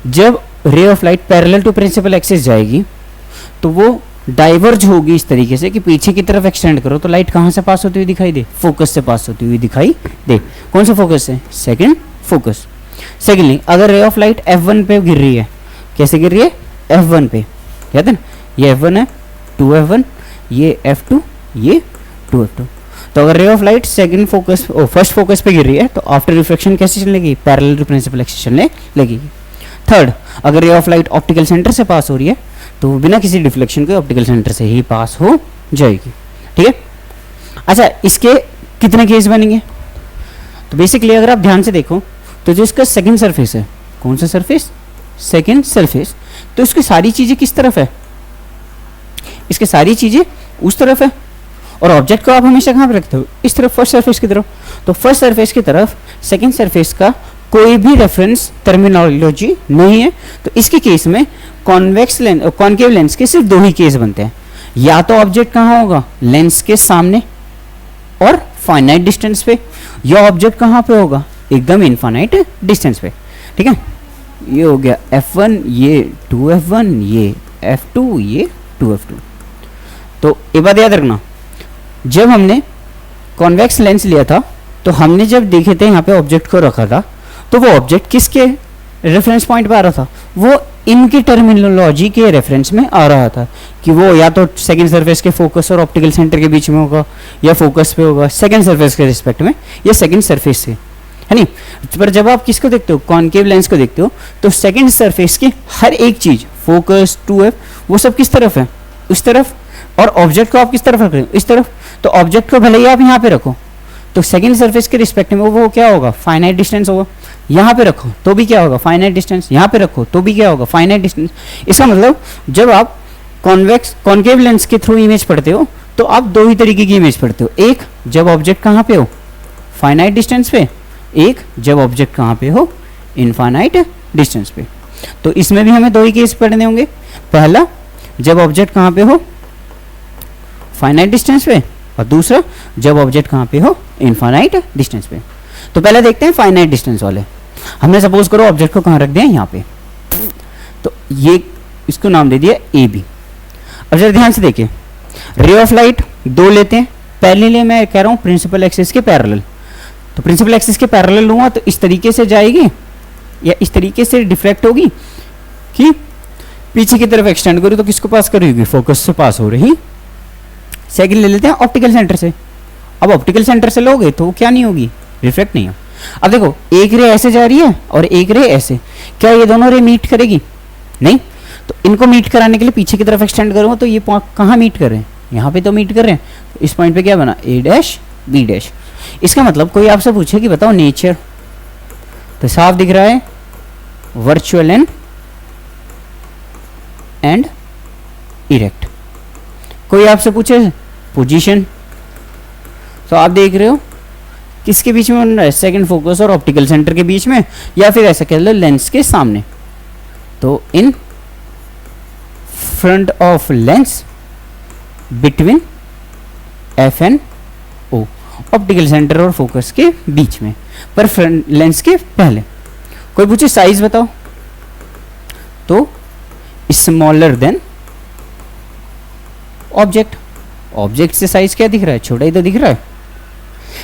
जब ray of light parallel to principal axis जाएगी तो वो डाइवर्ज होगी इस तरीके से कि पीछे की तरफ एक्सटेंड करो तो लाइट कहाँ से पास होती हुई दिखाई दे, फोकस से पास होती हुई दिखाई दे। कौन सा फोकस से, सेकंड फोकस। सेकेंडली, अगर रे ऑफ लाइट F1 पे गिर रही है, कैसे गिर रही है, F1 पे, याद है ना, ये F1 है, 2F1, ये F2, ये 2F2। तो अगर रे of light second focus first focus पे गिर रही है तो आफ्टर रिफ्लेक्शन कैसे चलने लगेगी, पैरेलल टू प्रिंसिपल एक्सिस चलने लगेगी। थर्ड, अगर रे ऑफ लाइट ऑप्टिकल सेंटर से पास हो रही है तो बिना किसी डिफ्लेक्शन के ऑप्टिकल सेंटर से ही पास हो जाएगी। ठीक है, अच्छा इसके कितने केस बनेंगे, तो बेसिकली अगर आप ध्यान से देखो तो जो इसका सेकंड सरफेस है, कौन सा सरफेस, सेकंड सरफेस, तो इसकी सारी चीजें किस तरफ है, इसके सारी चीजें उस तरफ है, और ऑब्जेक्ट को आप हमेशा कहाँ पे रखते हो, इस तरफ, फर्स्ट सरफेस की तरफ। तो फर्स्ट सरफेस की तरफ सेकंड सरफेस का कोई भी रेफरेंस टर्मिनोलॉजी नहीं है, तो इसके केस में कॉन्वेक्स लेंस, कॉनकेव लेंस के सिर्फ दो ही केस बनते हैं, या तो ऑब्जेक्ट कहाँ होगा, लेंस के सामने और फाइनाइट डिस्टेंस पे, या ऑब्जेक्ट कहाँ पे होगा, एकदम इनफाइनाइट डिस्टेंस पे। ठीक है, ये हो गया F1, ये 2F1, ये F2, ये 2F2। तो एक बात याद रखना, जब हमने कॉन्वेक्स लेंस लिया था तो हमने जब देखे थे यहाँ पे ऑब्जेक्ट को रखा था तो वो ऑब्जेक्ट किसके रेफरेंस पॉइंट पे आ रहा था, वो इनकी टर्मिनोलॉजी के रेफरेंस में आ रहा था कि वो या तो सेकंड सरफेस के फोकस और ऑप्टिकल सेंटर के बीच में होगा, या फोकस पे होगा सेकंड सरफेस के रिस्पेक्ट में, या सेकंड सरफेस से, है नहीं। पर जब आप किसको देखते हो, कॉनकेव लेंस को देखते हो, तो सेकंड सरफेस की हर एक चीज, फोकस, 2F, वो सब किस तरफ है, उस तरफ, और ऑब्जेक्ट को आप किस तरफ रख रहे हो, इस तरफ। तो ऑब्जेक्ट को भले ही आप यहाँ पे रखो तो सेकंड सरफेस के रिस्पेक्ट में वो क्या होगा, फाइनाइट डिस्टेंस होगा। यहाँ पे रखो तो भी क्या होगा, फाइनाइट डिस्टेंस। यहाँ पे रखो तो भी क्या होगा, फाइनाइट डिस्टेंस। इसका मतलब जब आप कॉनकेव लेंस के थ्रू इमेज पढ़ते हो तो आप दो ही तरीके की इमेज पढ़ते हो, एक जब ऑब्जेक्ट कहाँ पे हो, फाइनाइट डिस्टेंस पे, एक जब ऑब्जेक्ट कहाँ पे हो, इनफाइनाइट डिस्टेंस पे। तो इसमें भी हमें दो ही केस पढ़ने होंगे, पहला जब ऑब्जेक्ट कहाँ पे हो, फाइनाइट डिस्टेंस पे, और दूसरा जब ऑब्जेक्ट कहाँ पे हो, इनफाइनाइट डिस्टेंस पे। तो पहले देखते हैं फाइनाइट डिस्टेंस वाले। हमने सपोज करो ऑब्जेक्ट को कहाँ रख दिया, यहाँ पे, तो ये इसको नाम दे दिया ए बी। अब जरा ध्यान से देखिए, रे ऑफ लाइट दो लेते हैं, पहले लिए मैं कह रहा हूँ प्रिंसिपल एक्सिस के पैरेलल, तो प्रिंसिपल एक्सिस के पैरेलल लूंगा तो इस तरीके से जाएगी या इस तरीके से डिफ्लेक्ट होगी कि पीछे की तरफ एक्सटेंड करूँ तो किसको पास करेगी, फोकस से पास हो रही। सेकंड ले लेते हैं ऑप्टिकल सेंटर से। अब ऑप्टिकल सेंटर से लोगे तो क्या नहीं होगी, रिफ्लेक्ट नहीं हो। अब देखो एक रे ऐसे जा रही है और एक रे ऐसे, क्या ये दोनों रे मीट करेगी, नहीं। तो इनको मीट कराने के लिए पीछे की तरफ एक्सटेंड करूँगा तो ये कहाँ मीट कर रहे हैं, यहाँ पे तो मीट कर रहे हैं। तो इस पॉइंट पे क्या बना, ए डैश बी डैश। इसका मतलब कोई आपसे पूछे कि बताओ नेचर, तो साफ दिख रहा है वर्चुअल एंड इरेक्ट। कोई आपसे पूछे पोजीशन, तो आप देख रहे हो किसके बीच में बन रहा है, सेकंड फोकस और ऑप्टिकल सेंटर के बीच में, या फिर ऐसा कह लो लेंस के सामने। तो in front of lens between F and O, optical centre और फोकस के बीच में, पर फ्रंट लेंस के पहले। कोई पूछे साइज बताओ, तो स्मॉलर देन ऑब्जेक्ट। ऑब्जेक्ट से साइज क्या दिख रहा है, छोटा ही तो दिख रहा है।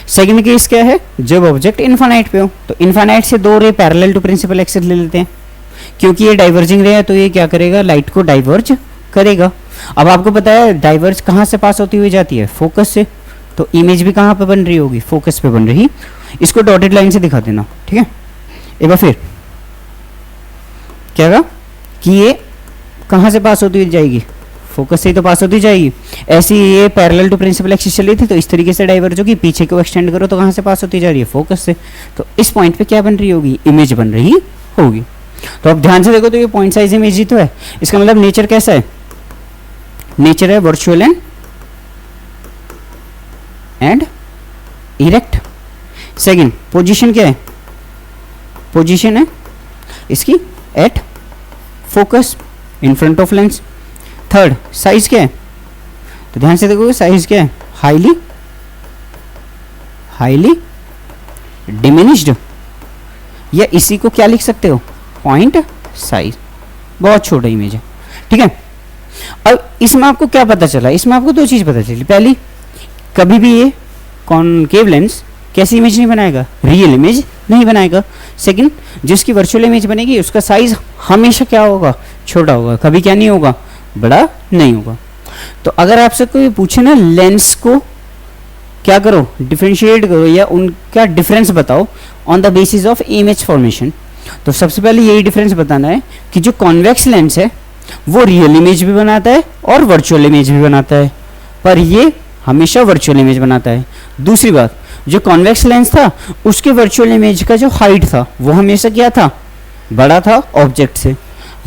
सेकंड केस क्या है, जब ऑब्जेक्ट इनफाइनाइट पे हो, तो इनफाइनाइट से दो ray parallel to principal axis ले लेते हैं, क्योंकि ये डाइवर्जिंग रे है तो ये क्या करेगा, लाइट को डाइवर्ज करेगा। अब आपको पता है डाइवर्ज कहाँ से पास होती हुई जाती है, फोकस से, तो इमेज भी कहाँ पे बन रही होगी, फोकस पे बन रही। इसको डॉटेड लाइन से दिखा देना, ठीक है। एक बार फिर क्या होगा कि ये कहाँ से पास होती हुई जाएगी, फोकस से ही तो पास होती जाएगी। ऐसी ये पैरेलल टू प्रिंसिपल एक्सिस चली थी तो इस तरीके से डाइवर्ज होगी, पीछे को एक्सटेंड करो तो कहाँ से पास होती जा रही है, फोकस से। तो इस पॉइंट पे क्या बन रही होगी, इमेज बन रही होगी। तो अब ध्यान से देखो तो ये पॉइंट साइज इमेज ही तो है। इसका मतलब नेचर कैसा है, नेचर है virtual and and erect. Second, position क्या है? पोजीशन है इसकी at focus in front of lens. Third, size क्या है? तो ध्यान से देखोगे साइज क्या है? हाईली डिमिनिश्ड, या इसी को क्या लिख सकते हो? Point size. बहुत छोटा इमेज है, ठीक है। अब इसमें आपको क्या पता चला? इसमें आपको दो चीज पता चली। पहली, कभी भी ये कॉनकेव लेंस कैसी इमेज नहीं बनाएगा? रियल इमेज नहीं बनाएगा। सेकंड, जिसकी वर्चुअल इमेज बनेगी उसका साइज हमेशा क्या होगा? छोटा होगा, कभी क्या नहीं होगा? बड़ा नहीं होगा। तो अगर आपसे कोई पूछे ना लेंस को क्या करो, डिफरेंशिएट करो या उनका डिफरेंस बताओ on the basis of image formation, तो सबसे पहले यही डिफरेंस बताना है कि जो कॉन्वेक्स लेंस है वो रियल इमेज भी बनाता है और वर्चुअल इमेज भी बनाता है, पर ये हमेशा वर्चुअल इमेज बनाता है। दूसरी बात, जो कॉन्वेक्स लेंस था उसके वर्चुअल इमेज का जो हाइट था वो हमेशा क्या था? बड़ा था ऑब्जेक्ट से।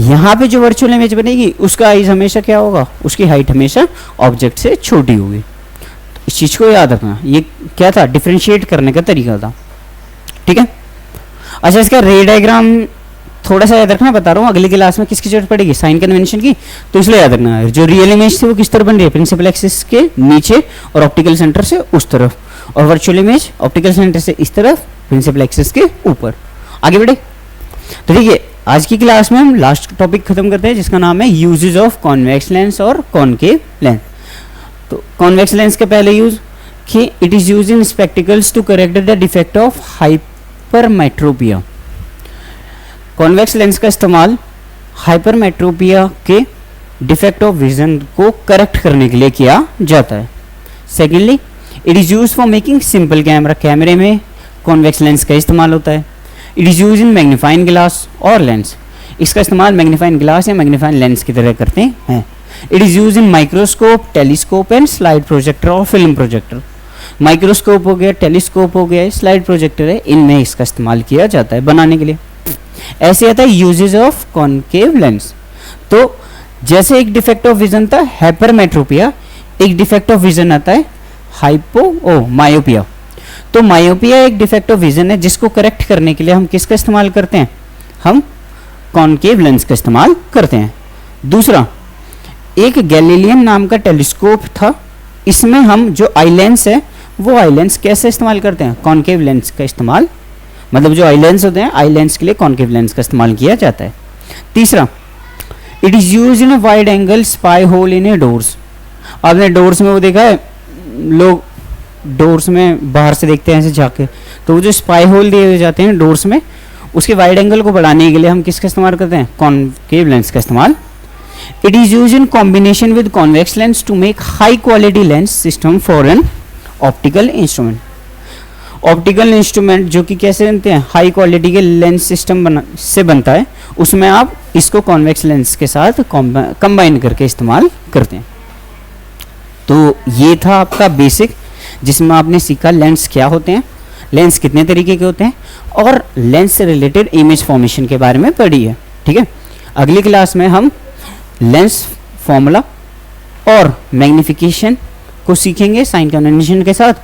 यहाँ पे जो वर्चुअल इमेज बनेगी उसका साइज हमेशा क्या होगा? उसकी हाइट हमेशा ऑब्जेक्ट से छोटी होगी। इस चीज को याद रखना, ये क्या था? डिफरेंशिएट करने का तरीका था, ठीक है। अच्छा, इसका रे डायग्राम थोड़ा सा याद रखना, बता रहा हूँ अगली क्लास में किसकी जरूरत पड़ेगी? साइन कन्वेंशन की। तो इसलिए याद रखना, जो रियल इमेज थी वो किस तरह बन रही है? प्रिंसिपल एक्सिस के नीचे और ऑप्टिकल सेंटर से उस तरफ, और वर्चुअल इमेज ऑप्टिकल सेंटर से इस तरफ, प्रिंसिपल एक्सिस के ऊपर। आगे बढ़े तो ठीक है, आज की क्लास में हम लास्ट टॉपिक खत्म करते हैं जिसका नाम है यूजेस ऑफ कॉन्वेक्स लेंस और कॉनकेव लेंस। तो कॉन्वेक्स लेंस के पहले यूज कि it is use in spectacles to correct the defect of hypermetropia. Convex lens का इस्तेमाल हाइपरमेट्रोपिया के डिफेक्ट ऑफ विजन को करेक्ट करने के लिए किया जाता है। Secondly, it is use for making simple camera. कैमरे में कॉन्वेक्स लेंस का इस्तेमाल होता है। It is use in magnifying glass और लेंस। इसका इस्तेमाल मैग्नीफाइंग ग्लास या मैग्नीफाइंग लेंस की तरह करते हैं। It is use in microscope, telescope and slide projector और फिल्म प्रोजेक्टर। माइक्रोस्कोप हो गया, टेलीस्कोप हो गया, स्लाइड प्रोजेक्टर है, इनमें इसका इस्तेमाल किया जाता है बनाने के लिए। ऐसे आता है यूजेस ऑफ कॉनकेव लेंस। तो जैसे एक डिफेक्ट ऑफ विजन था हाइपरमेट्रोपिया, एक डिफेक्ट ऑफ विजन आता है मायोपिया। तो मायोपिया एक डिफेक्ट ऑफ विजन है जिसको करेक्ट करने के लिए हम किसका इस्तेमाल करते हैं? हम कॉनकेव लेंस का इस्तेमाल करते हैं। दूसरा, एक गैलीलियन नाम का टेलीस्कोप था, इसमें हम जो आई लेंस है वो आई लेंस कैसे इस्तेमाल करते हैं? कॉनकेव लेंस का इस्तेमाल, मतलब जो आई लेंस होते हैं आई लेंस के लिए कॉनकेव लेंस का इस्तेमाल किया जाता है। तीसरा, it is use in a wide angle spy hole in a doors. आपने डोर्स में वो देखा है, लोग डोर्स में बाहर से देखते हैं ऐसे जाके, तो वो जो स्पाई होल दिए हुए जाते हैं डोर्स में, उसके वाइड एंगल को बढ़ाने के लिए हम किसका इस्तेमाल करते हैं? कॉनकेव लेंस का इस्तेमाल। It is use in combination with convex lens to make high quality lens system for an optical instrument. Optical instrument जो कि कैसे बनते हैं? हाई क्वालिटी के लेंस सिस्टम से बनता है, उसमें आप इसको कॉन्वेक्स लेंस के साथ कंबाइन करके इस्तेमाल करते हैं। तो ये था आपका बेसिक, जिसमें आपने सीखा लेंस क्या होते हैं, लेंस कितने तरीके के होते हैं, और लेंस से रिलेटेड इमेज फॉर्मेशन के बारे में पढ़ी है, ठीक है। अगली क्लास में हम लेंस फॉर्मूला और मैग्निफिकेशन को सीखेंगे साइन कन्वेंशन के साथ,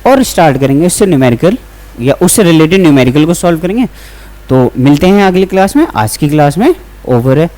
और स्टार्ट करेंगे उससे न्यूमेरिकल या उससे रिलेटेड न्यूमेरिकल को सॉल्व करेंगे। तो मिलते हैं अगली क्लास में। आज की क्लास में ओवर है।